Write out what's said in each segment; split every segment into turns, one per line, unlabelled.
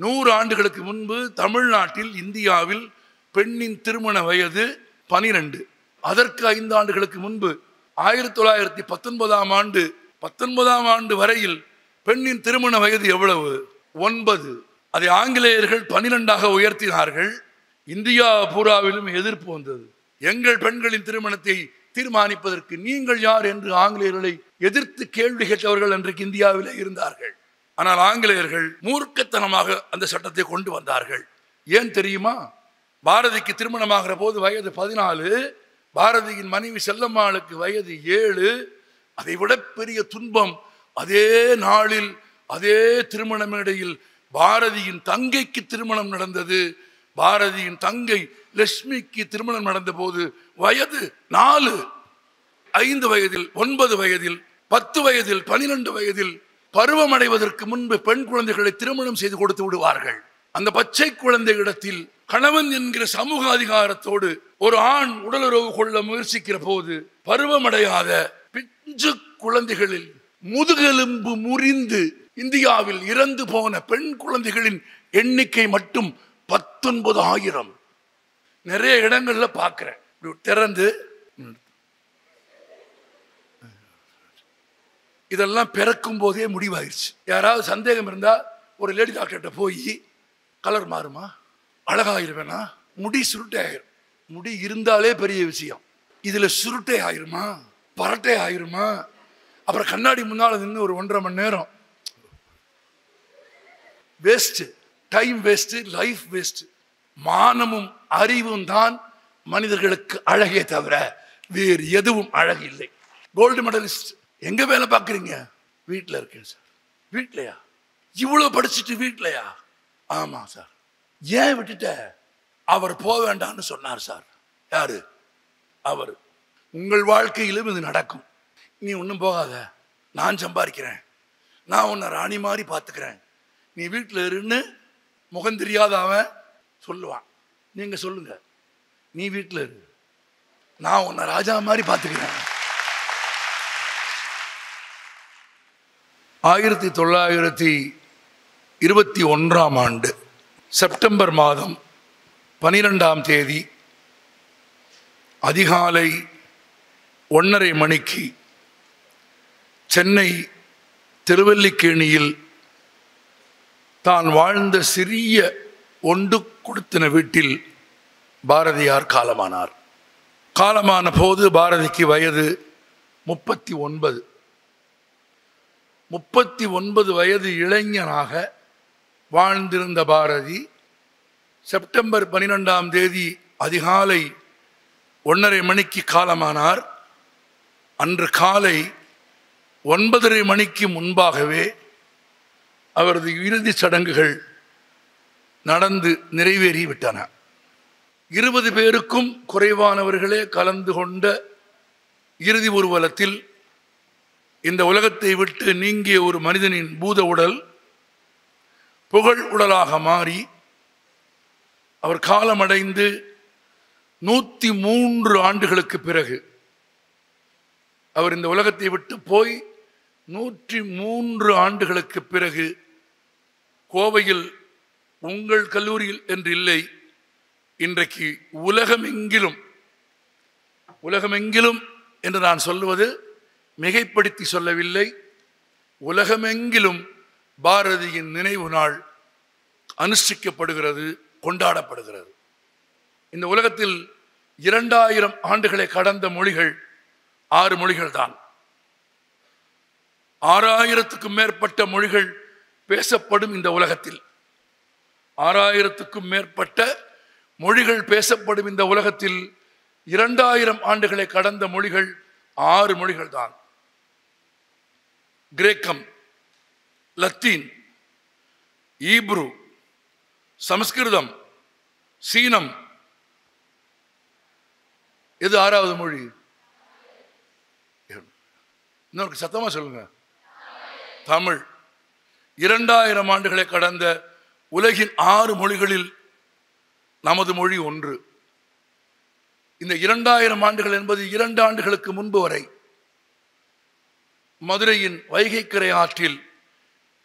100 ஆண்டுகளுக்கு முன்பு தமிழ்நாட்டில் இந்தியாவில் பெண்ணின் திருமண வயது 12. அதற்கு 5 ஆண்டுகளுக்கு முன்பு 1919ஆம் ஆண்டு வரையில் பெண்ணின் திருமண வயது எவ்வளவு? 9. அதை ஆங்கிலேயர்கள் 12ஆக உயர்த்தினார்கள். இந்தியா பூராவிலும் எதிர்ப்பு வந்தது. எங்கள் பெண்களின் திருமணத்தை தீர்மானிப்பதற்கு நீங்கள் யார் என்று ஆங்கிலேயர்களை எதிர்த்து கேள்வி கேட்டவர்கள் அன்றைக்கு இந்தியாவிலே இருந்தார்கள். ஆனால் ஆங்கிலேயர்கள் மூர்க்கத்தனமாக அந்த சட்டத்தை கொண்டு வந்தார்கள். ஏன் தெரியுமா? பாரதிக்கு திருமணமாகிற போது வயது 14, பாரதியின் மனைவி செல்லம்மாளுக்கு வயது 7. அதை விட பெரிய துன்பம், அதே நாளில் அதே திருமண மேடையில் பாரதியின் தங்கைக்கு திருமணம் நடந்தது. பாரதியின் தங்கை லட்சுமிக்கு திருமணம் நடந்த போது வயது 4. 5 வயதில், 9 வயதில், 10 வயதில், 12 வயதில் பருவமடைவதற்கு முன்பு பெண் குழந்தைகளை திருமணம் செய்து கொடுத்து விடுவார்கள். அந்த பச்சை குழந்தை இடத்தில் கணவன் என்கிற சமூக அதிகாரத்தோடு ஒரு ஆண் உடலுறவு கொள்ள முயற்சிக்கிற போது பருவமடையாத பிஞ்சு குழந்தைகளில் முதுகெலும்பு முறிந்து இந்தியாவில் இறந்து போன பெண் குழந்தைகளின் எண்ணிக்கை மட்டும் 19,000. நிறைய இடங்கள்ல பார்க்கிறேன். திறந்து இதெல்லாம் பிறக்கும் போதே முடிவாயிருச்சு. யாராவது சந்தேகம் இருந்தா ஒரு லேடி டாக்டர்கிட்ட போய் கலர் மாறுமா, அழகாயிருவேனா, முடி சுருட்டை ஆயிரும். முடி இருந்தாலே பெரிய விஷயம். இதுல சுருட்டை ஆயிருமா, பரட்டை ஆயிருமா, அப்புறம் கண்ணாடி முன்னால நின்று ஒரு 1.5 மணி நேரம் waste, time waste, life waste. மானமும் அறிவும் தான் மனிதர்களுக்கு அழகே தவிர வேறு எதுவும் அழகு இல்லை. கோல்டு மெடலிஸ்ட் எங்க வேலை பார்க்குறீங்க? வீட்டில் இருக்கேன் சார். வீட்லையா? இவ்வளவு படிச்சுட்டு வீட்லையா? ஆமா சார். ஏன் விட்டுட்ட? அவர் போக வேண்டாம்னு சொன்னார் சார். யாரு? அவர். உங்கள் வாழ்க்கையிலும் இது நடக்கும். நீ ஒன்றும் போகாத, நான் சம்பாதிக்கிறேன், நான் உன்னை ராணி மாதிரி பார்த்துக்கிறேன், நீ வீட்டில் இருன்னு முகம் தெரியாத அவன் சொல்லுவான். நீங்க சொல்லுங்க, நீ வீட்டில் இரு, நான் உன்னை ராஜா மாதிரி பார்த்துக்கிறேன். 1921ஆம் ஆண்டு செப்டம்பர் மாதம் 12ஆம் தேதி அதிகாலை 1:30 மணிக்கு சென்னை திருவல்லிக்கேணியில் தான் வாழ்ந்த சிறிய ஒண்டு கொடுத்தின வீட்டில் பாரதியார் காலமானார். காலமான போது பாரதிக்கு வயது 39. 39 வயது இளைஞனாக வாழ்ந்திருந்த பாரதி செப்டம்பர் 12ஆம் தேதி அதிகாலை 1:30 மணிக்கு காலமானார். அன்று காலை 9:30 மணிக்கு முன்பாகவே அவரது இறுதி சடங்குகள் நடந்து நிறைவேறிவிட்டன. 20 பேருக்கும் குறைவானவர்களே கலந்து கொண்ட இறுதி ஊர்வலத்தில் இந்த உலகத்தை விட்டு நீங்கிய ஒரு மனிதனின் பூத உடல் புகழ் உடலாக மாறி அவர் காலமடைந்து 103 ஆண்டுகளுக்கு பிறகு, அவர் இந்த உலகத்தை விட்டு போய் 103 ஆண்டுகளுக்கு பிறகு கோவையில் உங்கள் கல்லூரியில் என்று இல்லை, இன்றைக்கு உலகமெங்கிலும் என்று நான் சொல்லுவது மிகைப்படுத்தி சொல்லவில்லை, உலகமெங்கிலும் பாரதியின் நினைவு நாள் அனுஷ்டிக்கப்படுகிறது, கொண்டாடப்படுகிறது. இந்த உலகத்தில் 2000 ஆண்டுகளை கடந்த மொழிகள் 6 மொழிகள் தான். 6000க்கும் மேற்பட்ட மொழிகள் பேசப்படும் இந்த உலகத்தில், 6000க்கும் மேற்பட்ட மொழிகள் பேசப்படும் இந்த உலகத்தில் 2000 ஆண்டுகளை கடந்த மொழிகள் 6 மொழிகள் தான். கிரேக்கம், லத்தீன், ஈப்ரு, சமஸ்கிருதம், சீனம். எது 6வது மொழி? இன்னொரு சத்தமா சொல்லுங்க. தமிழ். 2000 ஆண்டுகளை கடந்த உலகின் 6 மொழிகளில் நமது மொழி ஒன்று. இந்த 2000 ஆண்டுகள் என்பது 2 ஆண்டுகளுக்கு முன்பு வரை மதுரையின் வைகைக்கரை ஆற்றில்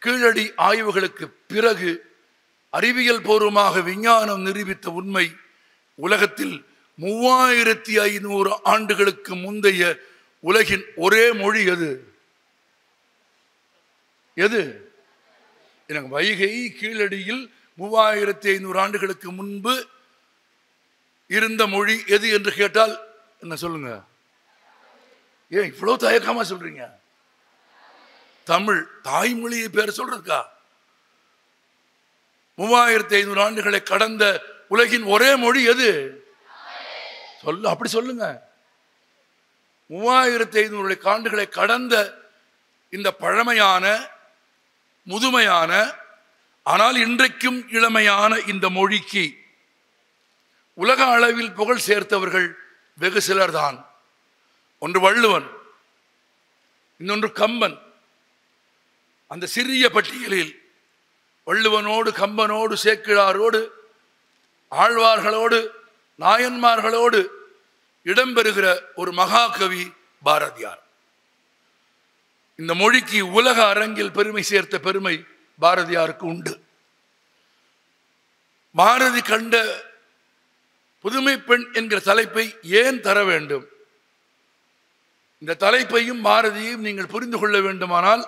கீழடி ஆய்வுகளுக்கு பிறகு அறிவியல் பூர்வமாக விஞ்ஞானம் நிரூபித்த உண்மை, உலகத்தில் 3500 ஆண்டுகளுக்கு முந்தைய உலகின் ஒரே மொழி எது? எது? எனக்கு வைகை கீழடியில் 3500 ஆண்டுகளுக்கு முன்பு இருந்த மொழி எது என்று கேட்டால் என்ன சொல்லுங்க? ஏன் இவ்வளவு தயக்கமா சொல்றீங்க? தமிழ். தாய்மொழியை பேர் சொல்றதுக்கா? 3500 ஆண்டுகளை கடந்த உலகின் ஒரே மொழி எது? அப்படி சொல்லுங்க. 3500 ஆண்டுகளை கடந்த இந்த பழமையான, முதுமையான, ஆனால் இன்றைக்கும் இளமையான இந்த மொழிக்கு உலக அளவில் புகழ் சேர்த்தவர்கள் வெகு சிலர் தான். ஒன்று வள்ளுவன், இன்னொன்று கம்பன். அந்த சிறிய பட்டியலில் வள்ளுவனோடு, கம்பனோடு, சேக்கிழாரோடு, ஆழ்வார்களோடு, நாயன்மார்களோடு இடம்பெறுகிற ஒரு மகாகவி பாரதியார். இந்த மொழிக்கு உலக அரங்கில் பெருமை சேர்த்த பெருமை பாரதியாருக்கு உண்டு. பாரதி கண்ட புதுமை பெண் என்கிற தலைப்பை ஏன் தர வேண்டும்? இந்த தலைப்பையும் பாரதியையும் நீங்கள் புரிந்து கொள்ள வேண்டுமானால்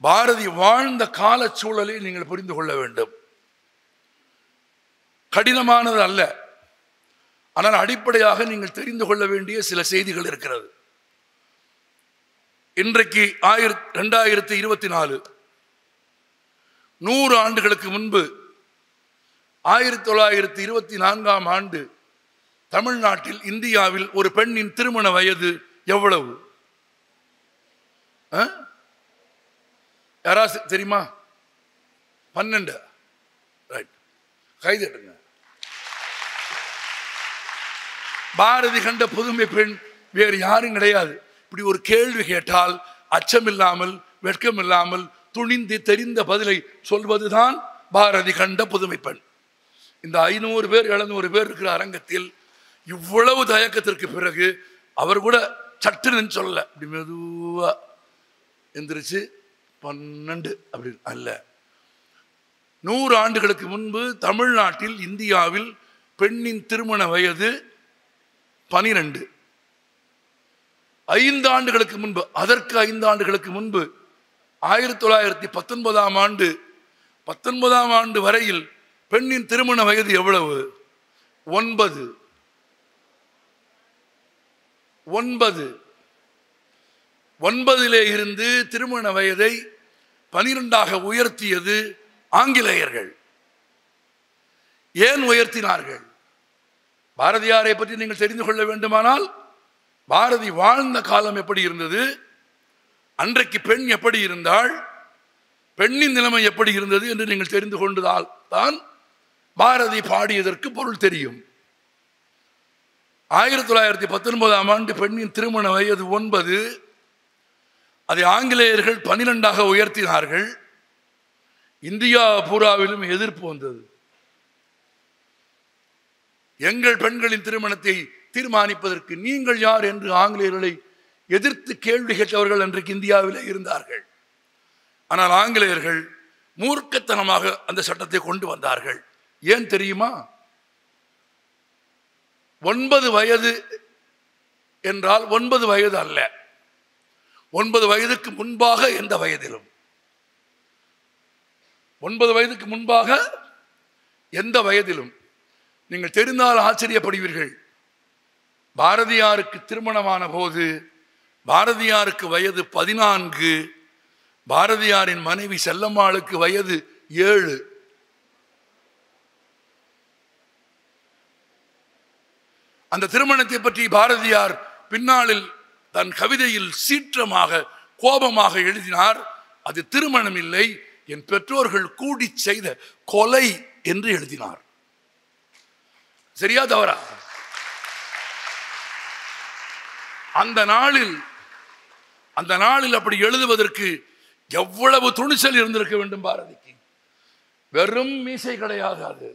பாரதி வாழ்ந்த கால சூழலை நீங்கள் புரிந்து கொள்ள வேண்டும். கடினமானது அல்ல, ஆனால் அடிப்படையாக நீங்கள் தெரிந்து கொள்ள வேண்டிய சில செய்திகள் இருக்கிறது. இன்றைக்கு 2024 100 ஆண்டுகளுக்கு முன்பு 1924ஆம் ஆண்டு தமிழ்நாட்டில், இந்தியாவில் ஒரு பெண்ணின் திருமண வயது எவ்வளவு? யாராவது தெரியுமா? 12. ரைட், கைதட்டுங்க. பாரதி கண்ட புதுமை பெண் வேறு யாரும் கிடையாது. இப்படி ஒரு கேள்வி கேட்டால் அச்சமில்லாமல், வெட்கமில்லாமல், துணிந்து தெரிந்த பதிலை சொல்வதுதான் பாரதி கண்ட புதுமை பெண். இந்த 500 பேர் 700 பேர் இருக்கிற அரங்கத்தில் இவ்வளவு தயக்கத்திற்கு பிறகு அவர் கூட சட்டுன்னு சொல்லல, இப்படி மெதுவா எந்திரிச்சு 12 அப்படி அல்ல. 100 ஆண்டுகளுக்கு முன்பு தமிழ்நாட்டில், இந்தியாவில் பெண்ணின் திருமண வயது 12. 5 ஆண்டுகளுக்கு முன்பு, அதற்கு 5 ஆண்டுகளுக்கு முன்பு 1919ஆம் ஆண்டு, 19ஆம் ஆண்டு வரையில் பெண்ணின் திருமண வயது எவ்வளவு? 9. 9 இருந்து திருமண வயதை 12ஆக உயர்த்தியது ஆங்கிலேயர்கள். ஏன் உயர்த்தினார்கள்? பாரதியாரை பற்றி நீங்கள் தெரிந்து கொள்ள வேண்டுமானால் பாரதி வாழ்ந்த காலம் எப்படி இருந்தது, அன்றைக்கு பெண் எப்படி இருந்தாள், பெண்ணின் நிலைமை எப்படி இருந்தது என்று நீங்கள் தெரிந்து கொண்டதால் தான் பாரதி பாடியதற்கு பொருள் தெரியும். 1919ஆம் ஆண்டு பெண்ணின் திருமண வயது 9. அதை ஆங்கிலேயர்கள் 12ஆக உயர்த்தினார்கள். இந்தியா பூராவிலும் எதிர்ப்பு வந்தது. எங்கள் பெண்களின் திருமணத்தை தீர்மானிப்பதற்கு நீங்கள் யார் என்று ஆங்கிலேயர்களை எதிர்த்து கேள்வி கேட்டவர்கள் அன்றைக்கு இந்தியாவில் இருந்தார்கள். ஆனால் ஆங்கிலேயர்கள் மூர்க்கத்தனமாக அந்த சட்டத்தை கொண்டு வந்தார்கள். ஏன் தெரியுமா? 9 வயது என்றால் 9 வயது அல்ல, 9 வயதுக்கு முன்பாக எந்த வயதிலும், 9 வயதுக்கு முன்பாக எந்த வயதிலும். நீங்கள் தெரிந்தால் ஆச்சரியப்படுவீர்கள். பாரதியாருக்கு திருமணமான போது பாரதியாருக்கு வயது 14, பாரதியாரின் மனைவி செல்லம்மாளுக்கு வயது 7. அந்த திருமணத்தை பற்றி பாரதியார் பின்னாளில் தன் கவிதையில் சீற்றமாக, கோபமாக எழுதினார். அது திருமணம் இல்லை, என் பெற்றோர்கள் கூடி செய்த கொலை என்று எழுதினார். சரியா தவறா? அந்த நாளில் அப்படி எழுதுவதற்கு எவ்வளவு துணிச்சல் இருந்திருக்க வேண்டும் பாரதிக்கு. வெறும் மீசை கிடையாது அது.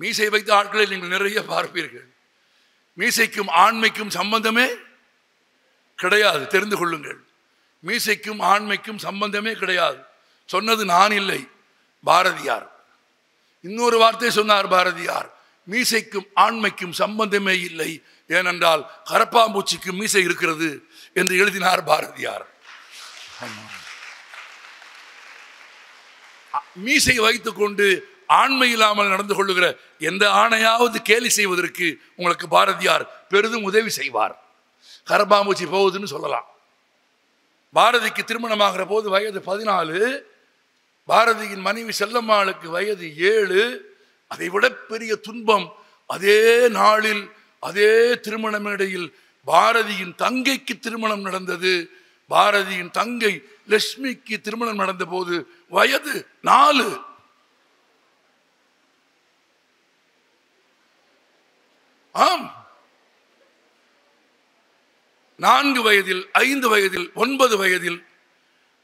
மீசை வைத்த ஆட்களை நீங்கள் நிறைய பார்ப்பீர்கள். மீசைக்கும் ஆண்மைக்கும் சம்பந்தமே கிடையாது, தெரிந்து கொள்ளுங்கள். மீசைக்கும் ஆண்மைக்கும் சம்பந்தமே கிடையாது. சொன்னது நான் இல்லை, பாரதியார். இன்னொரு வார்த்தை சொன்னார் பாரதியார், மீசைக்கும் ஆண்மைக்கும் சம்பந்தமே இல்லை, ஏனென்றால் கரப்பாம்பூச்சிக்கு மீசை இருக்கிறது என்று எழுதினார் பாரதியார். மீசை வைத்துக் கொண்டு ஆண்மை இல்லாமல் நடந்து கொள்ளுகிற எந்த ஆணையாவது கேலி செய்வதற்கு உங்களுக்கு பாரதியார் பெரிதும் உதவி செய்வார். கரப்பாம்பூச்சி போகுதுன்னு சொல்லலாம். பாரதிக்கு திருமணமாகிற போது வயது 14, பாரதியின் மனைவி செல்லம்மாளுக்கு வயது 7. அதை விட பெரிய துன்பம் அதே நாளில் அதே திருமண மேடையில் பாரதியின் தங்கைக்கு திருமணம் நடந்தது. பாரதியின் தங்கை லட்சுமிக்கு திருமணம் நடந்த போது வயது 4. ஆம், 4 வயதில், 5 வயதில், 9 வயதில்,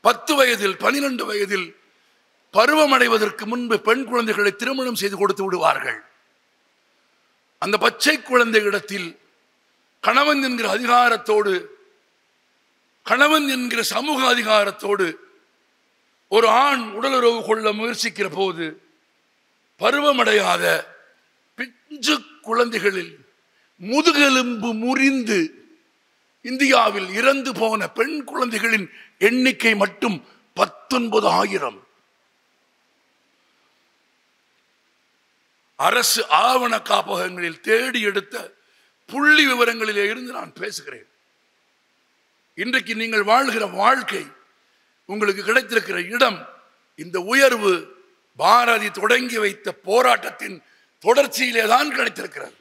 10 வயதில், 12 வயதில் பருவமடைவதற்கு முன்பு பெண் குழந்தைகளை திருமணம் செய்து கொடுத்து விடுவார்கள். அந்த பச்சை குழந்தை இடத்தில் கணவன் என்கிற அதிகாரத்தோடு, கணவன் என்கிற சமூக அதிகாரத்தோடு ஒரு ஆண் உடலுறவு கொள்ள முயற்சிக்கிற போது பருவமடையாத பிஞ்சு குழந்தைகளில் முதுகெலும்பு முறிந்து இந்தியாவில் இறந்து போன பெண் குழந்தைகளின் எண்ணிக்கை மட்டும் 19,000. அரசு ஆவண காப்பகங்களில் தேடி எடுத்த புள்ளி விவரங்களிலே இருந்து நான் பேசுகிறேன். இன்றைக்கு நீங்கள் வாழ்கிற வாழ்க்கை, உங்களுக்கு கிடைத்திருக்கிற இடம், இந்த உயர்வு பாரதி தொடங்கி வைத்த போராட்டத்தின் தொடர்ச்சியிலே தான் கிடைத்திருக்கிறது.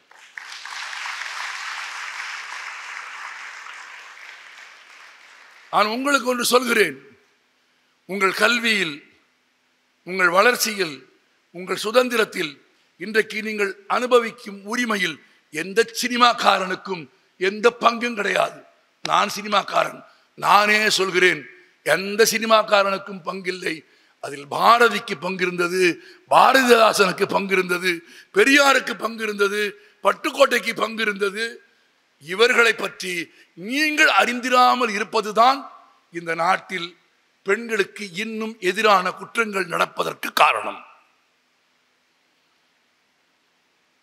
நான் உங்களுக்கு ஒன்று சொல்கிறேன், உங்கள் கல்வியில், உங்கள் வளர்ச்சியில், உங்கள் சுதந்திரத்தில், இன்றைக்கு நீங்கள் அனுபவிக்கும் உரிமையில் எந்த சினிமாக்காரனுக்கும் எந்த பங்கும் கிடையாது. நான் சினிமாக்காரன், நானே சொல்கிறேன், எந்த சினிமாக்காரனுக்கும் பங்கில்லை. அதில் பாரதிக்கு பங்கிருந்தது, பாரதிதாசனுக்கு பங்கிருந்தது, பெரியாருக்கு பங்கிருந்தது, பட்டுக்கோட்டைக்கு பங்கிருந்தது. இவர்களை பற்றி நீங்கள் அறிந்திராமல் இருப்பதுதான் இந்த நாட்டில் பெண்களுக்கு இன்னும் எதிரான குற்றங்கள் நடப்பதற்கு காரணம்.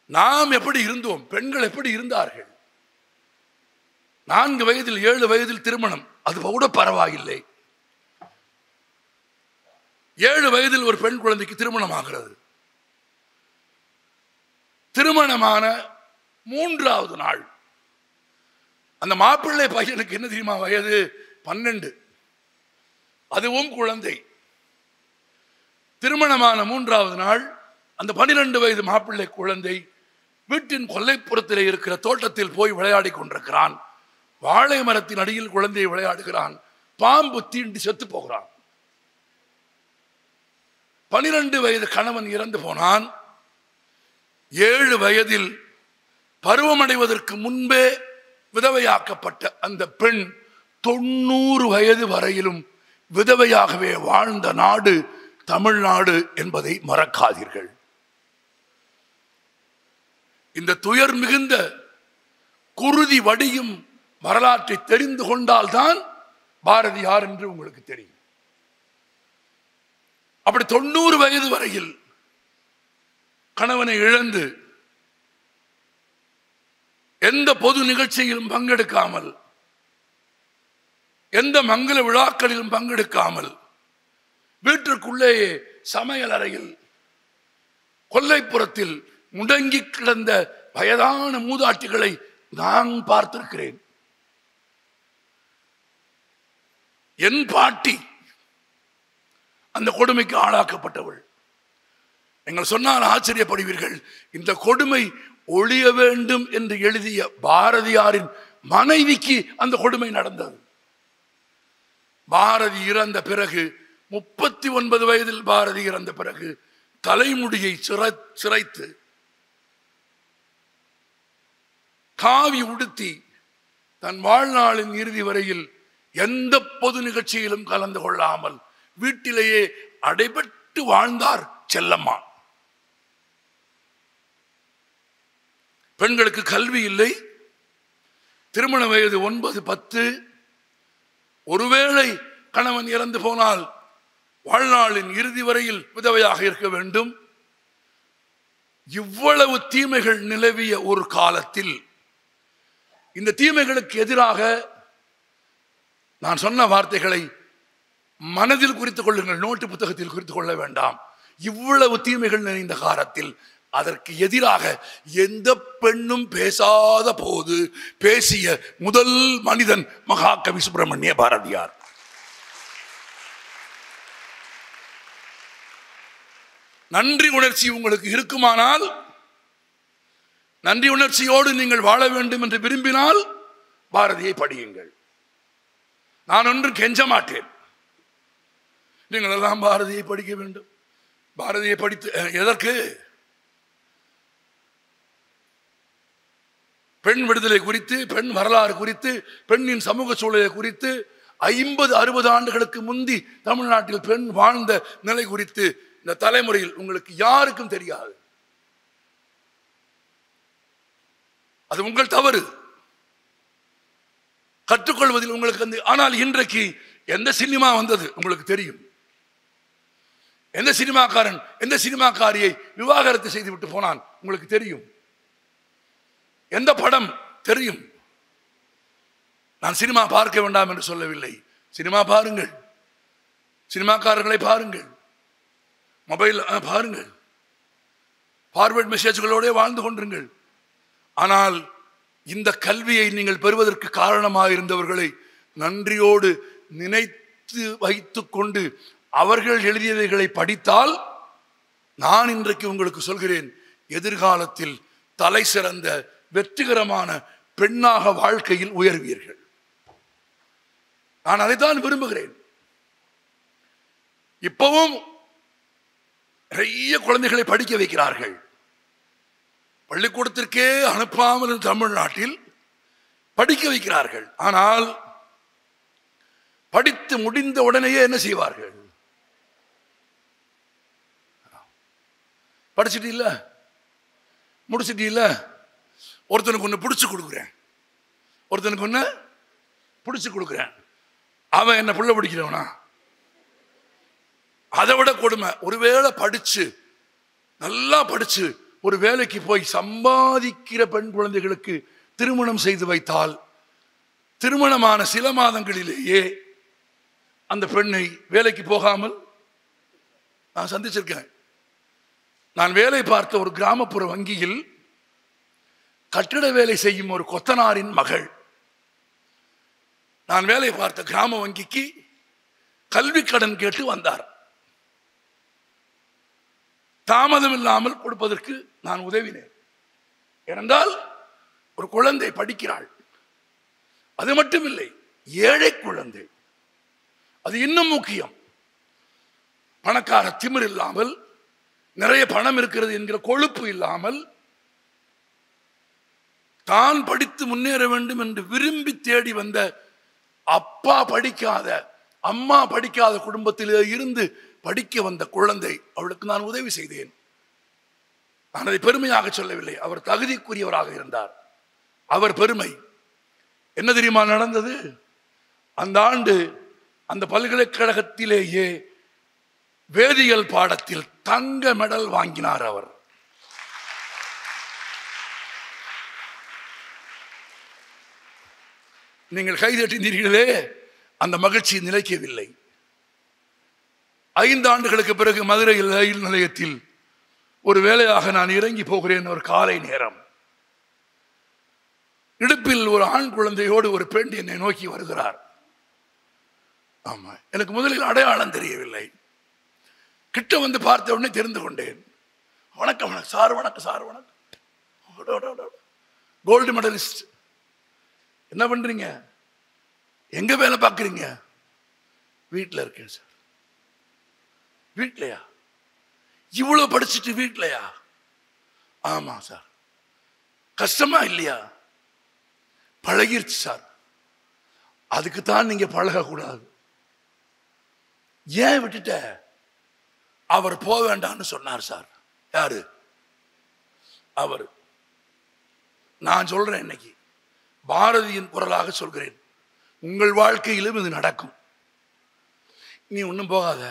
நாம் எப்படி இருந்தோம், பெண்கள் எப்படி இருந்தார்கள்? 4 வயதில் 7 வயதில் திருமணம், அது கூட பரவாயில்லை. 7 வயதில் ஒரு பெண் குழந்தைக்கு திருமணம் ஆகிறது. திருமணமான 3வது நாள் அந்த மாப்பிள்ளை பையனுக்கு என்ன தெரியுமா வயது? 12. அதுவும் குழந்தை. திருமணமான 3வது நாள் அந்த 12 வயது மாப்பிள்ளை குழந்தை வீட்டின் கொல்லைப்புறத்தில் இருக்கிற தோட்டத்தில் போய் விளையாடி கொண்டிருக்கிறான். வாழை மரத்தின் அடியில் குழந்தையை விளையாடுகிறான். பாம்பு தீண்டி செத்து போகிறான். 12 வயது கணவன் இறந்து போனான். 7 வயதில் பருவமடைவதற்கு முன்பே விதவையாக்கப்பட்ட அந்த பெண் 90 வயது வரையிலும் விதவையாகவே வாழ்ந்த நாடு தமிழ்நாடு என்பதை மறக்காதீர்கள். இந்த துயர் மிகுந்த குருதி வடியும் வரலாற்றை தெரிந்து கொண்டால்தான் பாரதி யார் என்று உங்களுக்கு தெரியும். அப்படி 90 வயது வரையில் கணவனை இழந்து எந்த பொது நிகழ்ச்சியிலும் பங்கெடுக்காமல், எந்த மங்கள விழாக்களிலும் பங்கெடுக்காமல், வீட்டிற்குள்ளேயே சமையல் அறையில் கொல்லைப்புறத்தில் முடங்கி கிடந்த வயதான மூதாட்டிகளை நான் பார்த்திருக்கிறேன். என் பாட்டி அந்த கொடுமைக்கு ஆளாக்கப்பட்டவள். நீங்கள் சொன்னால் ஆச்சரியப்படுவீர்கள். இந்த கொடுமை ஒழிய வேண்டும் என்று எழுதிய பாரதியாரின் மனைவிக்கு அந்த கொடுமை நடந்தது. பாரதி இறந்த பிறகு 39 வயதில் பாரதி இறந்த பிறகு தலைமுடியை சிரைத்து காவி உடுத்தி தன் வாழ்நாளின் இறுதி வரையில் எந்த பொது நிகழ்ச்சியிலும் கலந்து கொள்ளாமல் வீட்டிலேயே அடைபட்டு வாழ்ந்தார் செல்லம்மா. பெண்களுக்கு கல்வி இல்லை. திருமண வயது 9, 10. ஒருவேளை கணவன் இறந்து போனால் வாழ்நாளின் இறுதி வரையில் விதவையாக இருக்க வேண்டும். இவ்வளவு தீமைகள் நிலவிய ஒரு காலத்தில் இந்த தீமைகளுக்கு எதிராக நான் சொன்ன வார்த்தைகளை மனதில் குறித்துக் கொள்ளுங்கள், நோட்டு புத்தகத்தில் குறித்துக் கொள்ள வேண்டாம். இவ்வளவு தீமைகள் நிறைந்த காலத்தில் அதற்கு எதிராக எந்த பெண்ணும் பேசாத போது பேசிய முதல் மனிதன் மகாகவி சுப்பிரமணிய பாரதியார். நன்றி உணர்ச்சி உங்களுக்கு இருக்குமானால், நன்றி உணர்ச்சியோடு நீங்கள் வாழ வேண்டும் என்று விரும்பினால் பாரதியை படியுங்கள். நான் ஒன்றும் கெஞ்ச மாட்டேன். நீங்கள் எல்லாம் பாரதியை படிக்க வேண்டும். பாரதியை படித்து எதற்கு? பெண் விடுதலை குறித்து, பெண் வரலாறு குறித்து, பெண்ணின் சமூக சூழலை குறித்து 50-60 ஆண்டுகளுக்கு முந்தி தமிழ்நாட்டில் பெண் வாழ்ந்த நிலை குறித்து இந்த தலைமுறையில் உங்களுக்கு யாருக்கும் தெரியாது. அது உங்கள் தவறு, கற்றுக்கொள்வதில் உங்களுக்கு ஆனால் இன்றைக்கு எந்த சினிமா வந்தது உங்களுக்கு தெரியும். எந்த சினிமாக்காரன் எந்த சினிமாக்காரியை விவாகரத்து செய்துவிட்டு போனான் உங்களுக்கு தெரியும். எந்த படம் தெரியும். நான் சினிமா பார்க்க வேண்டாம் என்று சொல்லவில்லை. சினிமா பாருங்கள், சினிமாக்காரர்களை பாருங்கள், மொபைல் பாருங்கள், ஃபார்வர்ட் மெசேஜ்களோட வாழ்ந்து கொண்டிருங்கள். ஆனால் இந்த கல்வியை நீங்கள் பெறுவதற்கு காரணமாக இருந்தவர்களை நன்றியோடு நினைத்து வைத்துக் கொண்டு அவர்கள் எழுதியவைகளை படித்தால், நான் இன்றைக்கு உங்களுக்கு சொல்கிறேன், எதிர்காலத்தில் தலை சிறந்த வெற்றிகரமான பெண்ணாக வாழ்க்கையில் உயர்வீர்கள். நான் அதைத்தான் விரும்புகிறேன். இப்பவும் நிறைய குழந்தைகளை படிக்க வைக்கிறார்கள். பள்ளிக்கூடத்திற்கே அனுப்பாமல் தமிழ்நாட்டில் படிக்க வைக்கிறார்கள். ஆனால் படித்து முடிந்த உடனேயே என்ன செய்வார்கள்? படிச்சுட்டு இல்ல, முடிச்சுட்டு இல்ல, ஒருத்தனுக்கு ஒன்று பிடிச்சு கொடுக்குறேன், ஒருத்தனுக்கு ஒன்று பிடிச்சு கொடுக்குறேன். அவன் என்ன புள்ள பிடிக்கிறவனா? அதை விட கொடுமை. ஒருவேளை படிச்சு நல்லா படிச்சு ஒரு வேலைக்கு போய் சம்பாதிக்கிற பெண் குழந்தைகளுக்கு திருமணம் செய்து வைத்தால், திருமணமான சில மாதங்களிலேயே அந்த பெண்ணை வேலைக்கு போகாமல் நான் சந்திச்சிருக்கேன். நான் வேலை பார்த்த ஒரு கிராமப்புற வங்கியில் கட்டிட வேலை செய்யும் ஒரு கொத்தனாரின் மகள், நான் வேலை பார்த்த கிராம வங்கிக்கு கல்வி கடன் கேட்டு வந்தார். தாமதம் இல்லாமல் கொடுப்பதற்கு நான் உதவினேன். ஏனென்றால் ஒரு குழந்தை படிக்கிறாள். அது மட்டுமில்லை, ஏழை குழந்தை. அது இன்னும் முக்கியம். பணக்கார திமிர் இல்லாமல், நிறைய பணம் இருக்கிறது என்கிற கொழுப்பு இல்லாமல், தான் படித்து முன்னேற வேண்டும் என்று விரும்பி தேடி வந்த அப்பா படிக்காத, அம்மா படிக்காத குடும்பத்திலே இருந்து படிக்க வந்த குழந்தை. அவளுக்கு நான் உதவி செய்தேன். நான் அதை பெருமையாக சொல்லவில்லை, அவர் தகுதிக்குரியவராக இருந்தார். அவர் பெருமை என்ன தெரியுமா நடந்தது? அந்த ஆண்டு அந்த பல்கலைக்கழகத்திலேயே வேதியியல் பாடத்தில் தங்க மெடல் வாங்கினார் அவர். நீங்கள் கைதட்டினீர்களே, அந்த மகிழ்ச்சி நிலைக்கவில்லை. 5 ஆண்டுகளுக்கு பிறகு மதுரையில் ரயில் நிலையத்தில் ஒரு வேலையாக நான் இறங்கி போகிறேன். ஒரு காலை நேரம், இடுப்பில் ஒரு ஆண் குழந்தையோடு ஒரு பெண் என்னை நோக்கி வருகிறார். ஆமா, எனக்கு முதலில் அடையாளம் தெரியவில்லை. கிட்ட வந்து பார்த்த உடனே தெரிந்து கொண்டேன். வணக்கம் வணக்கம் சார், வணக்கம் சார், வணக்கம். Gold medalist. என்ன பண்றீங்க? எங்க வேலை பார்க்குறீங்க? வீட்டில் இருக்கேன் சார். வீட்லையா? இவ்வளவு படிச்சுட்டு வீட்லையா? ஆமா சார். கஷ்டமா இல்லையா? பழகிருச்சு சார். அதுக்குத்தான் நீங்க பழகக்கூடாது. ஏன் விட்டுட்ட? அவர் போக வேண்டாம்னு சொன்னார் சார். யாரு? அவர். நான் சொல்றேன், இன்னைக்கு பாரதியின் குரலாக சொல்கிறேன், உங்கள் வாழ்க்கையிலும் இது நடக்கும். நீ ஒன்றும் போகாத,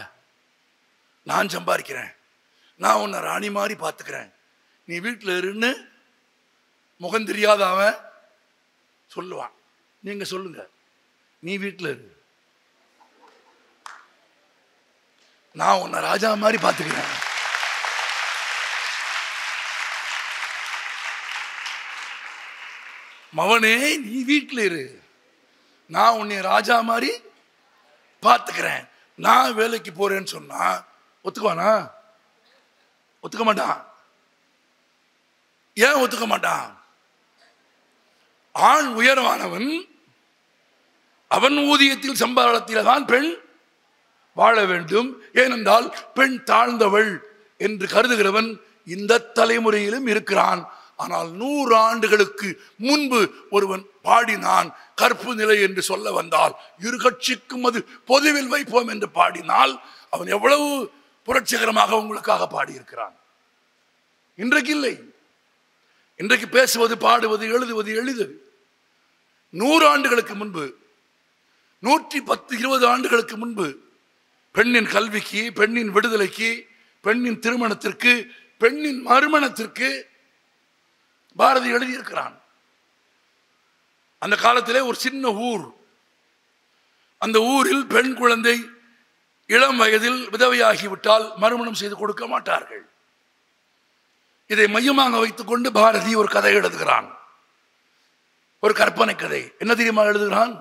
நான் சம்பாதிக்கிறேன், நான் உன்னை ராணி மாதிரி பார்த்துக்கிறேன், நீ வீட்டில் இருன்னு முகம் தெரியாத அவன் சொல்லுவான். நீங்க சொல்லுங்க, நீ வீட்டில் இரு, நான் உன்னை ராஜா மாதிரி பார்த்துக்கிறேன். மவனே நீ வீட்டில் இரு, நான் உன்னை ராஜா மாதிரி பார்த்துக்கிறேன், நான் வேலைக்கு போறேன்னு சொன்னா ஒத்துக்குவானா? ஒத்துக்க மாட்டான். ஏன் ஒத்துக்க மாட்டான்? ஆண் உயரமானவன், அவன் ஊதியத்தில் சம்பாதத்தில் தான் பெண் வாழ வேண்டும். ஏனென்றால் பெண் தாழ்ந்தவள் என்று கருதுகிறவன் இந்த தலைமுறையிலும் இருக்கிறான். ஆனால் 100 ஆண்டுகளுக்கு முன்பு ஒருவன் பாடினான், கற்பு நிலை என்று சொல்ல வந்தால் இரு கட்சிக்கும் அது பொதுவில் வைப்போம் என்று பாடினால் அவன் எவ்வளவு புரட்சிகரமாக உங்களுக்காக பாடியிருக்கிறான். இன்றைக்கு இல்லை. இன்றைக்கு பேசுவது, பாடுவது, எழுதுவது எளிது. 100 ஆண்டுகளுக்கு முன்பு, 110, 20 ஆண்டுகளுக்கு முன்பு பெண்ணின் கல்விக்கு, பெண்ணின் விடுதலைக்கு, பெண்ணின் திருமணத்திற்கு, பெண்ணின் மறுமணத்திற்கு பாரதி எழுதியிருக்கிறான். அந்த காலத்திலே ஒரு சின்ன ஊர், அந்த ஊரில் பெண் குழந்தை இளம் வயதில் விதவையாகிவிட்டால் மறுமணம் செய்து கொடுக்க மாட்டார்கள். இதை மையமாக வைத்துக் கொண்டு பாரதி ஒரு கதை எழுதுகிறான், ஒரு கற்பனை கதை. என்ன தெரியுமா எழுதுகிறான்?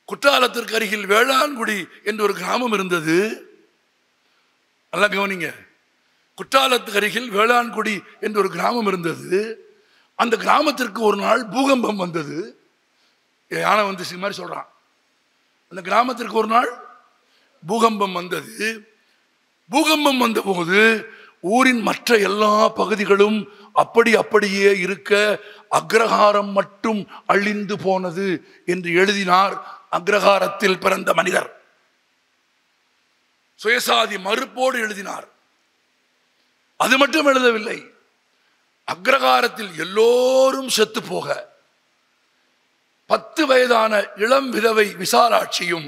குற்றாலத்திற்கு அருகில் வேளாண்குடி என்று ஒரு கிராமம் இருந்தது. நல்லா கவனிங்க, குற்றாலத்துக்கு அருகில் வேளாண்குடி என்று ஒரு கிராமம் இருந்தது. அந்த கிராமத்திற்கு ஒரு நாள் பூகம்பம் வந்தது. யானை வந்து மாதிரி சொல்றான். அந்த கிராமத்திற்கு ஒரு நாள் பூகம்பம் வந்தது. பூகம்பம் வந்த போது ஊரின் மற்ற எல்லா பகுதிகளும் அப்படியே இருக்க அக்ரஹாரம் மட்டும் அழிந்து போனது என்று எழுதினார் அக்ரஹாரத்தில் பிறந்த மனிதர். சுயசாதி மறுப்போடு எழுதினார். அது மட்டும் எழுதவில்லை, அக்ரஹாரத்தில் எல்லோரும் செத்து போக 10 வயதான இளம் விதவை விசாலாட்சியும்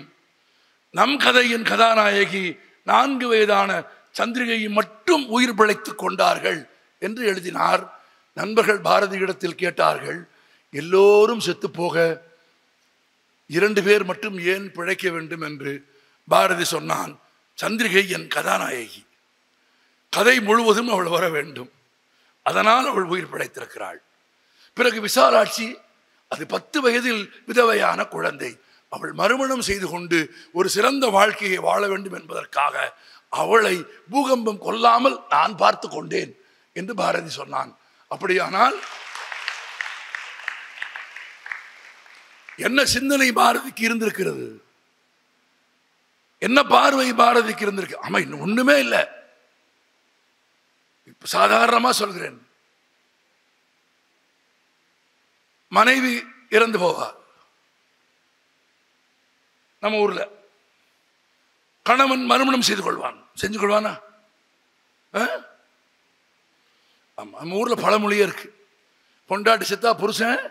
நம் கதையின் கதாநாயகி 4 வயதான சந்திரிகையும் மட்டும் உயிர் பிழைத்துக் கொண்டார்கள் என்று எழுதினார். நண்பர்கள் பாரதியிடத்தில் கேட்டார்கள், எல்லோரும் செத்து போக 2 பேர் மட்டும் ஏன் பிழைக்க வேண்டும் என்று. பாரதி சொன்னான், சந்திரிகை என் கதாநாயகி, கதை முழுவதும் அவள் வர வேண்டும், அதனால் அவள் உயிர் பிழைத்திருக்கிறாள். பிறகு விசாலாட்சி, அது 10 வயதில் விதவையான குழந்தை, அவள் மறுமணம் செய்து கொண்டு ஒரு சிறந்த வாழ்க்கையை வாழ வேண்டும் என்பதற்காக அவளை பூகம்பம் கொல்லாமல் நான் பார்த்து கொண்டேன் என்று பாரதி சொன்னான். அப்படியானால் என்ன சிந்தனை பாரதிக்கு இருந்திருக்கிறது? என்ன பார்வை பாரதிக்கு இருந்திருக்கு? ஆமா, இன்னும் ஒண்ணுமே இல்லை. சாதாரணமா சொல்கிறேன், மனைவி இறந்து போவா நம்ம ஊர்ல, கணவன் மறுமணம் செய்து கொள்வான். செஞ்சு கொள்வானா? ஆமா, நம்ம ஊர்ல பழமொழியே இருக்கு, பொண்டாட்டி செத்தா புருஷன்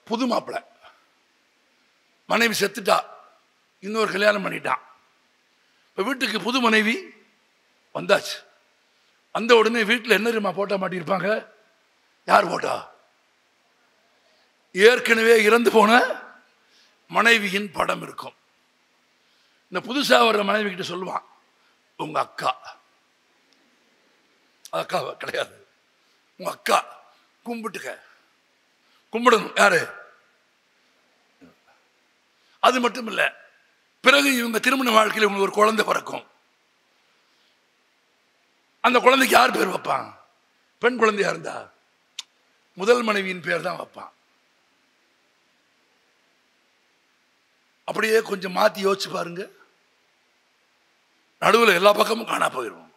புது மாப்பிள்ளை, மனைவி செத்துட்டா இன்னொரு கல்யாணம் பண்ணிட்டான். இப்ப வீட்டுக்கு புது மனைவி வந்தாச்சு, அந்த உடனே வீட்டில் என்ன தெரியுமா போட்டா மாட்டியிருப்பாங்க? யார் போட்டா? ஏற்கனவே இறந்து போன மனைவியின் படம் இருக்கும். இந்த புதுசா வர்ற மனைவி கிட்ட சொல்லுவான், உங்க அக்கா. அக்கா கிடையாது, உங்க அக்கா, கும்பிட்டுக்க. கும்பிடணும். யாரு? அது மட்டும் இல்ல, பிறகு இவங்க திருமண வாழ்க்கையில் இவங்க ஒரு குழந்தை பிறக்கும். அந்த குழந்தைக்கு யார் பேர் வைப்பான்? பெண் குழந்தையா இருந்தா முதல் மனைவியின் பேர் தான் வைப்பான். அப்படியே கொஞ்சம் மாத்தி யோசிச்சு பாருங்க, நடுவில் எல்லா பக்கமும் காணா போயிடும்.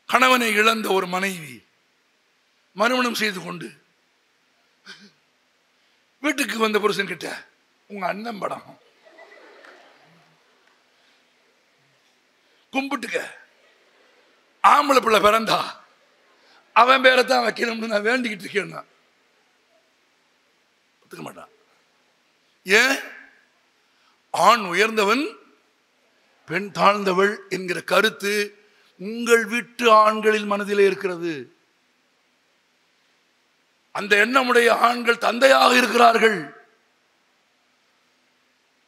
கணவனை இழந்த ஒரு மனைவி மறுமணம் செய்து கொண்டு வீட்டுக்கு வந்த புருஷன் கிட்ட, உங்க அண்ணன் படம் கும்பிட்டுக்க, ஆம்பளை பிள்ளை பிறந்தா அவன் பேரைத்தான் வைக்கணும்னு நான் வேண்டிக்கிட்டு இருக்கேன். ஒத்துக்க மாட்டான். ஏன்? ஆண் உயர்ந்தவன், பெண் தாழ்ந்தவள் என்கிற கருத்து உங்கள் வீட்டு ஆண்களின் மனதிலே இருக்கிறது. அந்த எண்ணமுடைய ஆண்கள் தந்தையாக இருக்கிறார்கள்.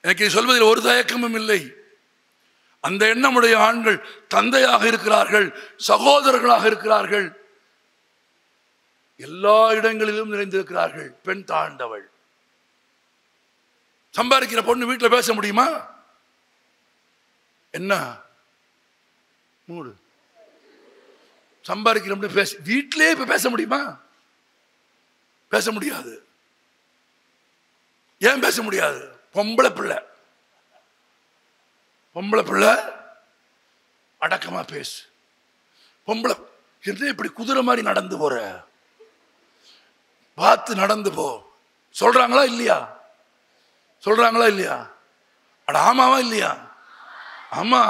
எனக்கு சொல்வதில் ஒரு தயக்கமும் இல்லை. அந்த எண்ணமுடைய ஆண்கள் தந்தையாக இருக்கிறார்கள், சகோதரர்களாக இருக்கிறார்கள், எல்லா இடங்களிலும் நிறைந்திருக்கிறார்கள். பெண் தாழ்ந்தவள். சம்பாதிக்கிற பொண்ணு வீட்டில் பேச முடியுமா? என்ன மூடு சம்பாதிக்கிற பேச வீட்டிலே இப்ப பேச முடியுமா? பேச முடியாது. ஏன் பேச முடியாது? பொம்பளை பிள்ளை அடக்கமா பேசு. பொம்பளை என்ன இப்படி குதிரை மாதிரி நடந்து போற, பார்த்து நடந்து போ. சொல்றாங்களா இல்லையா? சொல்றாங்களா இல்லையா? அட ஆமாவா இல்லையா? ஆமா.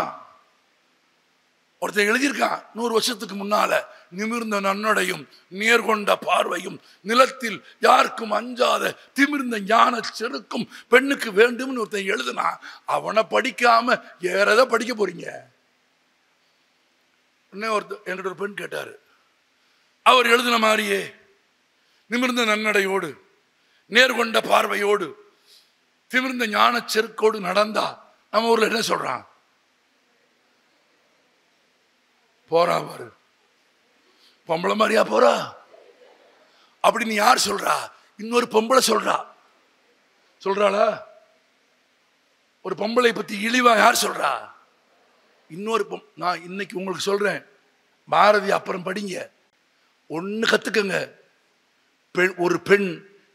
ஒருத்தன் எழுதியிருக்கான், 100 வருஷத்துக்கு முன்னால, நிமிர்ந்த நன்னடையும் நேர்கொண்ட பார்வையும் நிலத்தில் யாருக்கும் அஞ்சாத திமிர்ந்த ஞான செருக்கும் பெண்ணுக்கு வேண்டும் ஒருத்தன் எழுதுனா, அவனை படிக்காம ஏறத படிக்க போறீங்க? என்கிட்ட ஒரு பெண் கேட்டாரு, அவர் எழுதின மாதிரியே நிமிர்ந்த நன்னடையோடு நேர்கொண்ட பார்வையோடு திமிர்ந்த ஞான செருக்கோடு நடந்தா நம்ம ஊர்ல என்ன சொல்றான்? போறா பாரு, பொம்பளை மாதிரியா போறா அப்படின்னு யார் சொல்றா? இன்னொரு பொம்பளை சொல்றாளா? ஒரு பொம்பளை பத்தி இழிவா யார் சொல்றா? இன்னொரு நான் இன்னைக்கு உங்களுக்கு சொல்றேன், பாரதி அப்புறம் படிங்க, ஒன்னு கத்துக்கங்க. ஒரு பெண்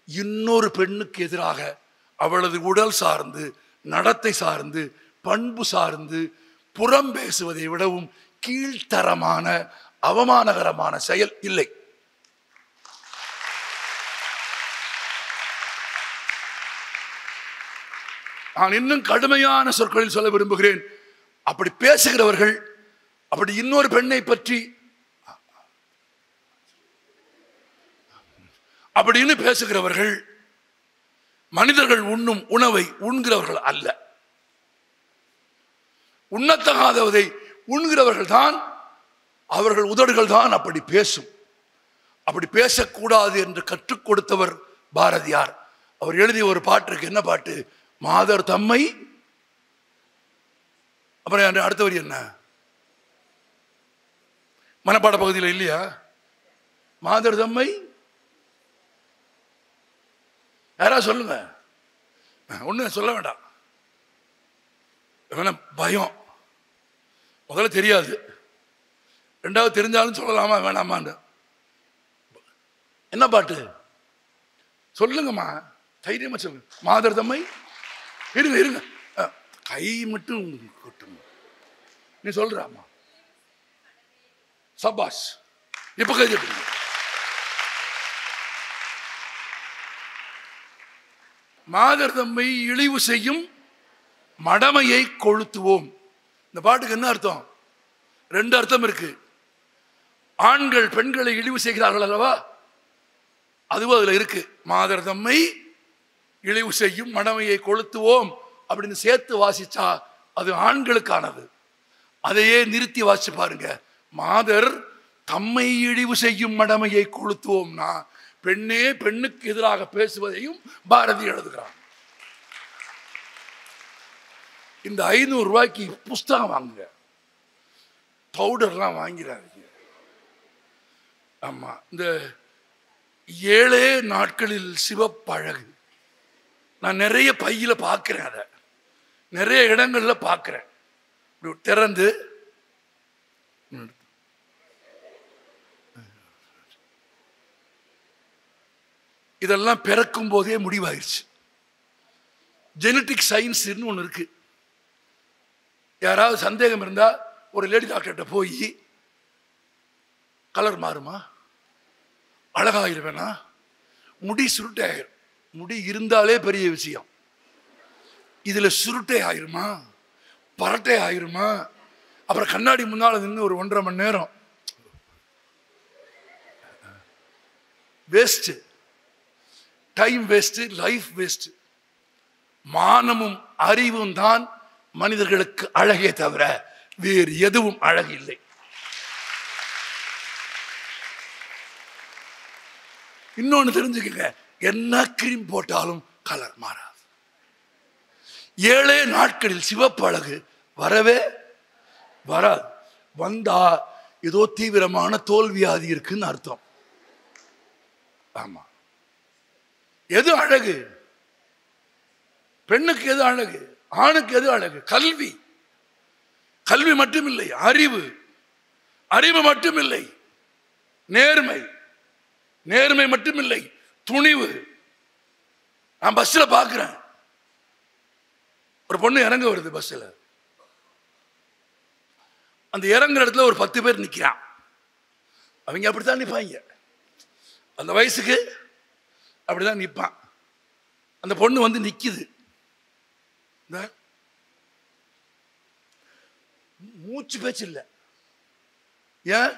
இன்னொரு பெண்ணுக்கு எதிராக அவளது உடல் சார்ந்து, நடத்தை சார்ந்து, பண்பு சார்ந்து புறம் பேசுவதை விடவும் கீழ்த்தரமான அவமானகரமான செயல் இல்லை. நான் இன்னும் கடுமையான சொற்களில் சொல்ல விரும்புகிறேன். அப்படி பேசுகிறவர்கள், அப்படி இன்னொரு பெண்ணை பற்றி அப்படின்னு பேசுகிறவர்கள் மனிதர்கள் உண்ணும் உணவை உண்கிறவர்கள் அல்ல. உண்ணத்தகாததை உண்கிறவர்கள் தான், அவர்கள் உதடுகள் தான் அப்படி பேசும். அப்படி பேசக்கூடாது என்று கற்றுக் கொடுத்தவர் பாரதியார். அவர் எழுதிய ஒரு பாட்டு இருக்கு. என்ன பாட்டு? மாதர் தம்மை, அப்புறம் அடுத்த வரி என்ன? மனப்பாட பகுதியில் இல்லையா? மாதர் தம்மை யாரா சொல்லுங்க. ஒண்ணு சொல்ல வேண்டாம், பயம். முதல்ல தெரியாது, ரெண்டாவது தெரிஞ்சாலும் சொல்லலாமா வேணாமான்னு. என்ன பாட்டு சொல்லுங்கம்மா, தைரியமா சொல்லுங்க. மாதர் தம்மை. இருங்க கை மட்டும் கொட்டுங்க. நீ சொல்றாமா? சபாஷ். இப்ப கை தட்டுங்க. மாதர் தம்மை இழிவு செய்யும் மடமையை கொளுத்துவோம். இந்த பாட்டுக்கு என்ன அர்த்தம்? 2 அர்த்தம் இருக்கு. ஆண்கள் பெண்களை இழிவு செய்கிறார்கள் அல்லவா, அதுவும் அதுல இருக்கு. மாதர் தம்மை இழிவு செய்யும் மடமையை கொளுத்துவோம் அப்படின்னு சேர்த்து வாசிச்சா அது ஆண்களுக்கானது. அதையே நிறுத்தி வாசிச்சு பாருங்க. மாதர் தம்மை இழிவு செய்யும் மடமையை கொளுத்துவோம்னா பெண்ணே பெண்ணுக்கு எதிராக பேசுவதையும் பாரதி எழுதுகிறான். இந்த 500 ரூபாய்க்கு புஸ்தகம் வாங்குங்க, பவுடர்லாம் வாங்கிறாதீங்க. ஆமா, இந்த 7 நாட்களில் சிவப்பழகு நான் நிறைய பையில பார்க்கிறேன், அதை நிறைய இடங்கள்ல பார்க்கிறேன். திறந்து இதெல்லாம் பிறக்கும் போதே முடிவாயிருச்சு. ஜெனட்டிக் சயின்ஸ் ஒன்று இருக்கு. யாராவது சந்தேகம் இருந்தா ஒரு லேடி டாக்டர்கிட்ட போய், கலர் மாறுமா, அழகாயிருவேனா, முடி சுருட்டை ஆயிரும். முடி இருந்தாலே பெரிய விஷயம், இதுல சுருட்டை ஆயிருமா, பரட்டை ஆயிருமா, அப்புறம் கண்ணாடி முன்னால நின்று ஒரு 1.5 மணி நேரம் waste, time waste, life waste. மானமும் அறிவும் தான் மனிதர்களுக்கு அழகே தவிர வேறு எதுவும் அழகு இல்லை. இன்னொன்னு தெரிஞ்சுக்கங்க, என்ன கிரீம் போட்டாலும் கலர் மாறாது. 7 நாட்களில் சிவப்பு அழகு வரவே வராது. வந்தா ஏதோ தீவிரமான தோல்வியாதி இருக்குன்னு அர்த்தம். ஆமா. எது அழகு? பெண்ணுக்கு எது அழகு? ஆணுக்கு எது அழகு? கல்வி. கல்வி மட்டுமில்லை, அறிவு. அறிவு மட்டுமில்லை, நேர்மை. நேர்மை மட்டுமில்லை, துணிவு. நான் பஸ்ல பாக்குறேன், ஒரு பொண்ணு இறங்க வருது பஸ்ல. அந்த இறங்குற இடத்துல ஒரு 10 பேர் நிக்கிறான். அவங்க அப்படித்தான் நிப்பாங்க, அந்த வயசுக்கு அப்படிதான் நிப்பான். அந்த பொண்ணு வந்து நிக்குது, மூச்சு பேச்சு இல்லை. ஏன்?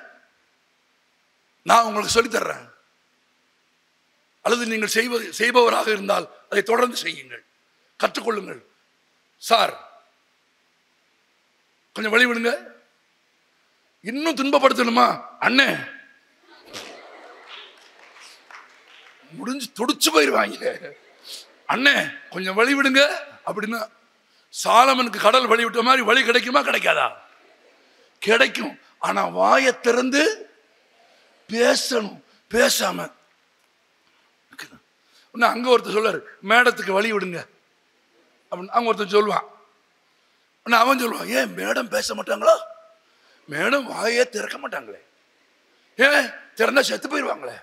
நான் உங்களுக்கு சொல்லி தர்றேன், அல்லது நீங்கள் செய்பவராக இருந்தால் அதை தொடர்ந்து செய்யுங்கள், கற்றுக்கொள்ளுங்கள். சார் கொஞ்சம் வழி விடுங்க. இன்னும் துன்பப்படுத்தணுமா? அண்ணே முடிஞ்சு துடிச்சு போயிருவாங்க. அண்ணே கொஞ்சம் வழி விடுங்க அப்படின்னா, சாலமனுக்கு கடல் வழி விட்ட மாதிரி வழி கிடைக்குமா? கிடைக்காதா? கிடைக்கும். ஆனா வாயை திறந்து பேசணும். பேசாம அங்க ஒருத்தர் சொல்றாரு, மேடத்துக்கு வழி விடுங்க அப்படின்னு. அங்க ஒருத்தர் சொல்லுவான், அவன் சொல்லுவான், ஏன் மேடம் பேச மாட்டாங்களா? மேடம் வாயே திறக்க மாட்டாங்களே. ஏன் திறந்தா செத்து போயிருவாங்களே.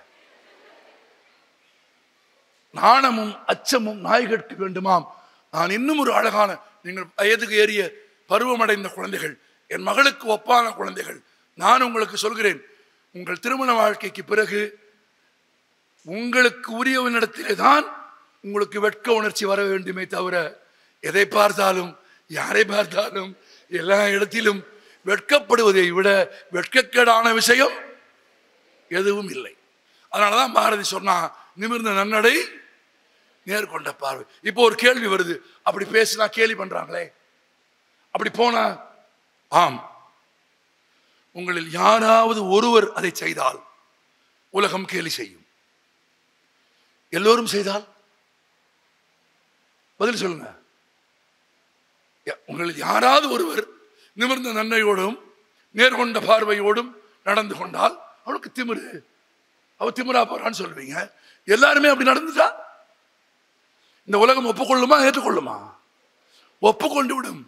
நாணமும் அச்சமும் நாய்களுக்கு வேண்டுமாம். நான் இன்னும் ஒரு அழகான, நீங்கள் வயதுக்கு ஏறிய பருவமடைந்த குழந்தைகள், என் மகளுக்கு ஒப்பான குழந்தைகள், நான் உங்களுக்கு சொல்கிறேன், உங்கள் திருமண வாழ்க்கைக்கு பிறகு உங்களுக்கு உரியவனிடத்திலே தான் உங்களுக்கு வெட்க உணர்ச்சி வர வேண்டுமே தவிர, எதை பார்த்தாலும் யாரை பார்த்தாலும் எல்லா இடத்திலும் வெட்கப்படுவதை விட வெட்கக்கேடான விஷயம் எதுவும் இல்லை. அதனாலதான் பாரதி சொன்னா, நிமிர்ந்த நன்னடை நேர்கொண்ட பார்வை. இப்போ ஒரு கேள்வி வருது, அப்படி பேசினா கேலி பண்றாங்களே, அப்படி போனா? ஆம், உங்களில் யாராவது ஒருவர் அதை செய்தால் உலகம் கேலி செய்யும். எல்லோரும் செய்தால் பதில் சொல்லுங்க. உங்களில் யாராவது ஒருவர் நிமிர்ந்த நன்மையோடும் நேர்கொண்ட பார்வையோடும் நடந்து கொண்டால் அவளுக்கு திமிரு, அவ திமிரா போறான்னு சொல்வீங்க. எல்லாருமே அப்படி நடந்துட்டா இந்த உலகம் ஒப்புக்கொள்ளுமா? ஏற்றுக்கொள்ளுமா? ஒப்புக்கொண்டு விடும்.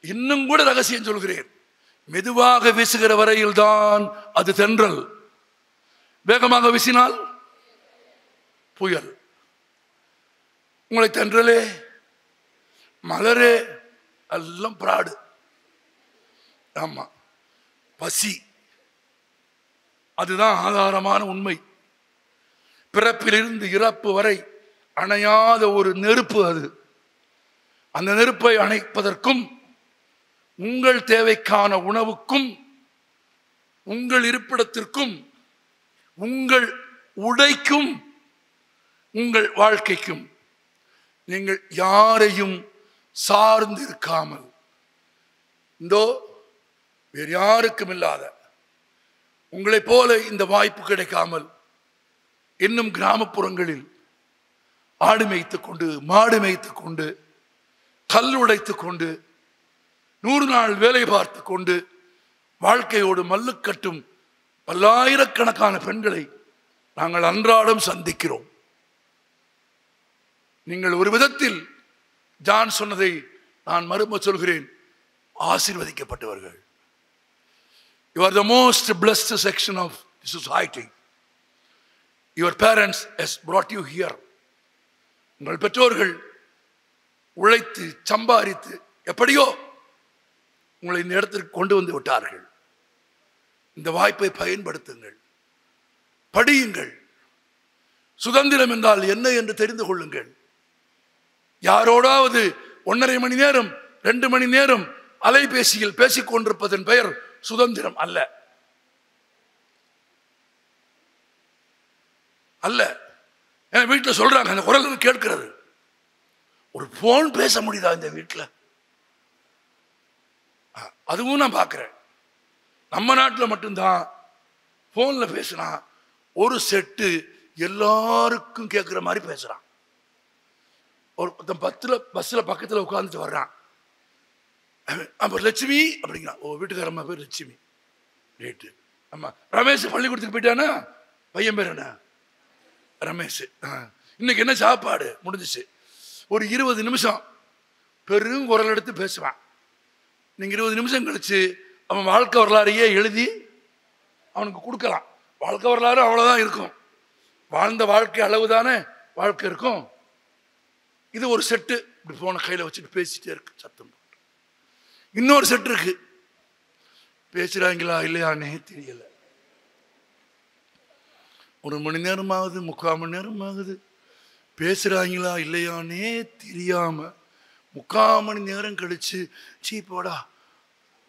இன்னும் கூட ரகசியம் சொல்கிறேன், மெதுவாக வீசுகிற வரையில் தான் அது தென்றல், வேகமாக வீசினால் புயல். உங்களை தென்றலே மலரே எல்லாம் பிராடு. ஆமா, பசி அதுதான் ஆதாரமான உண்மை. பிறப்பிலிருந்து இறப்பு வரை அணையாத ஒரு நெருப்பு அது. அந்த நெருப்பை அணைப்பதற்கும் உங்கள் தேவைக்கான உணவுக்கும் உங்கள் இருப்பிடத்திற்கும் உங்கள் உடைக்கும் உங்கள் வாழ்க்கைக்கும் நீங்கள் யாரையும் சார்ந்து இருக்காமல், இந்தோ வேறு யாருக்கும் இல்லாத உங்களைப் போல இந்த வாய்ப்பு கிடைக்காமல் இன்னும் கிராமப்புறங்களில் ஆடு மேய்த்துக் கொண்டு மாடு மேய்த்துக் கொண்டு கல் உடைத்துக் கொண்டு 100 நாள் வேலை பார்த்து கொண்டு வாழ்க்கையோடு மல்லுக்கட்டும் பல்லாயிரக்கணக்கான பெண்களை நாங்கள் அன்றாடம் சந்திக்கிறோம். நீங்கள் ஒரு விதத்தில் ஜான் சொன்னதை நான் மறும சொல்கிறேன், ஆசீர்வதிக்கப்பட்டவர்கள். You are the most blessed section of society. Your parents has brought you here. உங்கள் பெற்றோர்கள் உழைத்து சம்பாதித்து எப்படியோ உங்களை இந்த இடத்திற்கு கொண்டு வந்து விட்டார்கள். இந்த வாய்ப்பை பயன்படுத்துங்கள், படியுங்கள். சுதந்திரம் என்றால் என்ன என்று தெரிந்து கொள்ளுங்கள். யாரோடாவது 1.5 மணி நேரம் 2 மணி நேரம் அலைபேசியில் பேசிக் கொண்டிருப்பதன் பெயர் சுதந்திரம் அல்ல. அல்ல. வீட்டில் சொல்றாங்க, அந்த குரல் கேட்கிறது. ஒரு போன் பேச முடியுதா இந்த வீட்டில்? அதுவும் நான் பார்க்குறேன். நம்ம நாட்டில் மட்டும்தான் ஃபோனில் பேசினா ஒரு செட்டு எல்லாருக்கும் கேட்குற மாதிரி பேசுகிறான். ஒரு பஸ்ஸில் பக்கத்தில் உட்காந்துட்டு வர்றான். அப்போ லட்சுமி அப்படிங்கிறான். ஓ, வீட்டுக்காரம்மா பேர் லட்சுமி. ரேட்டு ஆமாம். ரமேஷ் பள்ளிக்கூடத்துக்கு போயிட்டானா? பையன் பேர் என்ன? ரமேஷ். இன்னைக்கு என்ன சாப்பாடு? முடிஞ்சிச்சு. ஒரு 20 நிமிஷம் பெரும் குரல் எடுத்து பேசுவான். நீங்கள் 20 நிமிஷம் கழிச்சு அவன் வாழ்க்கை வரலாறையே எழுதி அவனுக்கு கொடுக்கலாம். வாழ்க்கை வரலாறு அவ்வளோதான் இருக்கும். வாழ்ந்த வாழ்க்கை அளவு தானே வாழ்க்கை இருக்கும். இது ஒரு செட்டு. இப்படி போன கையில் வச்சுட்டு பேசிட்டே இருக்கு சத்தம். இன்னொரு செட்டு இருக்கு. பேசுறாங்களா இல்லையானே தெரியல. 1 மணி நேரம் ஆகுது, 3/4 மணி நேரம் ஆகுது. பேசுறாங்களா இல்லையானே தெரியாம 3/4 மணி நேரம் கழிச்சு சீ போடா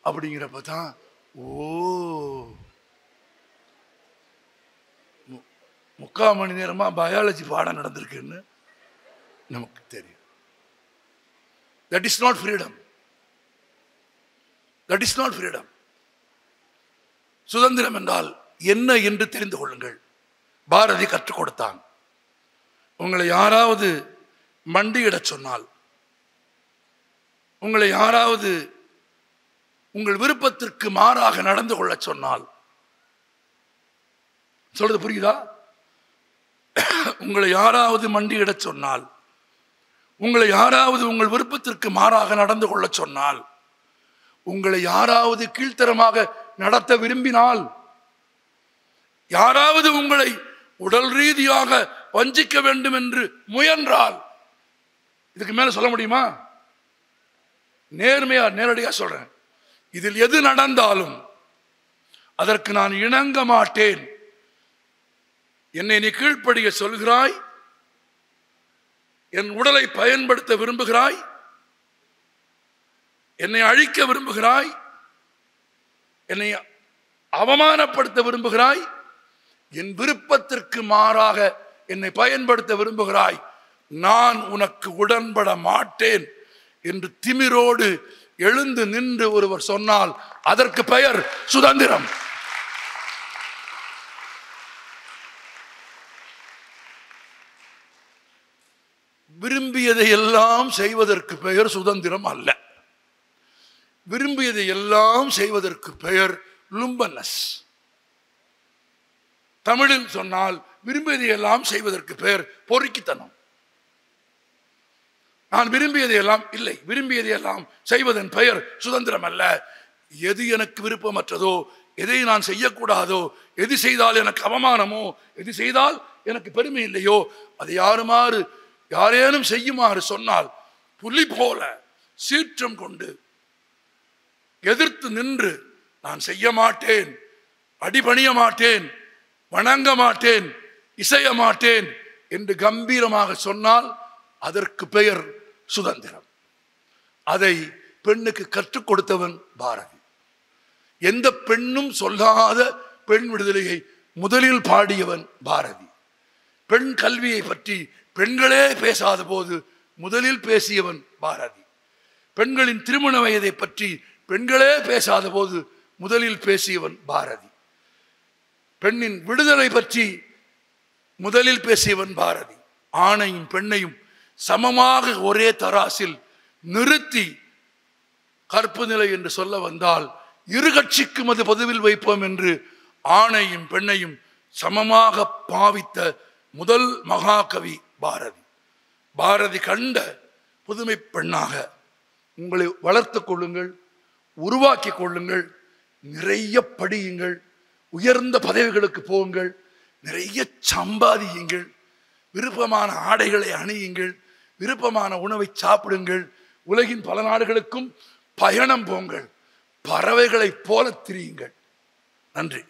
அப்படிங்கிறப்ப தான் ஓ 3/4 மணி நேரமா பயாலஜி பாடம் நடந்திருக்குன்னு நமக்கு தெரியும். That is not freedom. That is not freedom. சுதந்திரம் என்றால் என்ன என்று தெரிந்து கொள்ளுங்கள். பாரதி கற்றுக் கொடுத்தான். உங்களை யாராவது மண்டியிடச் சொன்னால், உங்களை யாராவது உங்கள் விருப்பத்திற்கு மாறாக நடந்து கொள்ள சொன்னால், சொல்றது புரியுதா? உங்களை யாராவது மண்டியிடச் சொன்னால், உங்களை யாராவது உங்கள் விருப்பத்திற்கு மாறாக நடந்து கொள்ள சொன்னால், உங்களை யாராவது கீழ்த்தரமாக நடத்த விரும்பினால், யாராவது உங்களை உடல் ரீதியாக வஞ்சிக்க வேண்டும் என்று முயன்றால், இதுக்கு மேல சொல்ல முடியுமா? நேர்மையா நேரடியா சொல்றேன். இதில் எது நடந்தாலும் அதற்கு நான் இணங்க மாட்டேன். என்னை நீ கீழ்ப்படிய சொல்கிறாய், என் உடலை பயன்படுத்த விரும்புகிறாய், என்னை அழிக்க விரும்புகிறாய், என்னை அவமானப்படுத்த விரும்புகிறாய், என் விருப்பத்திற்கு மாறாக என்னை பயன்படுத்த விரும்புகிறாய், நான் உனக்கு உடன்பட மாட்டேன் என்று திமிரோடு எழுந்து நின்று ஒருவர் சொன்னால் அதற்கு பெயர் சுதந்திரம். விரும்பியதை எல்லாம் செய்வதற்கு பெயர் சுதந்திரம் அல்ல. விரும்பியதை எல்லாம் செய்வதற்கு பெயர் லும்பனஸ். தமிழில் சொன்னால் விரும்பியதை எல்லாம் செய்வதற்கு பெயர் பொறுக்கித்தனம். நான் விரும்பியதை எல்லாம் இல்லை, விரும்பியதை எல்லாம் செய்வதன் பெயர் சுதந்திரம் அல்ல. எது எனக்கு விருப்பமற்றதோ, எதை நான் செய்யக்கூடாதோ, எது செய்தால் எனக்கு அவமானமோ, எது செய்தால் எனக்கு பெருமை இல்லையோ, அதை யாரேனும் செய்யுமாறு சொன்னால் புலி போல சீற்றம் கொண்டு எதிர்த்து நின்று நான் செய்ய மாட்டேன், அடிபணிய மாட்டேன், வணங்க மாட்டேன், இசைய மாட்டேன் என்று கம்பீரமாக சொன்னால் அதற்கு பெயர் சுதந்திரம். அதை பெண்ணுக்கு கற்றுக் கொடுத்தவன் பாரதி. எந்த பெண்ணும் சொல்லாத பெண் விடுதலையை முதலில் பாடியவன் பாரதி. பெண் கல்வியை பற்றி பெண்களே பேசாத போது முதலில் பேசியவன் பாரதி. பெண்களின் திருமண வயதை பற்றி பெண்களே பேசாத போது முதலில் பேசியவன் பாரதி. பெண்ணின் விடுதலை பற்றி முதலில் பேசியவன் பாரதி. ஆணையும் பெண்ணையும் சமமாக ஒரே தராசில் நிறுத்தி கற்பு நிலை என்று சொல்ல வந்தால் இரு கட்சிக்கும் அது பொதுவில் வைப்போம் என்று ஆணையும் பெண்ணையும் சமமாக பாவித்த முதல் மகாகவி பாரதி. பாரதி கண்ட புதுமை பெண்ணாக உங்களை வளர்த்து கொள்ளுங்கள், உருவாக்கி கொள்ளுங்கள், நிறைய படியுங்கள், உயர்ந்த பதவிகளுக்கு போங்கள், நிறைய சம்பாதியுங்கள், விருப்பமான ஆடைகளை அணியுங்கள், விருப்பமான உணவை சாப்பிடுங்கள், உலகின் பல நாடுகளுக்கும் பயணம் போங்கள், பறவைகளைப் போல திரியுங்கள். நன்றி.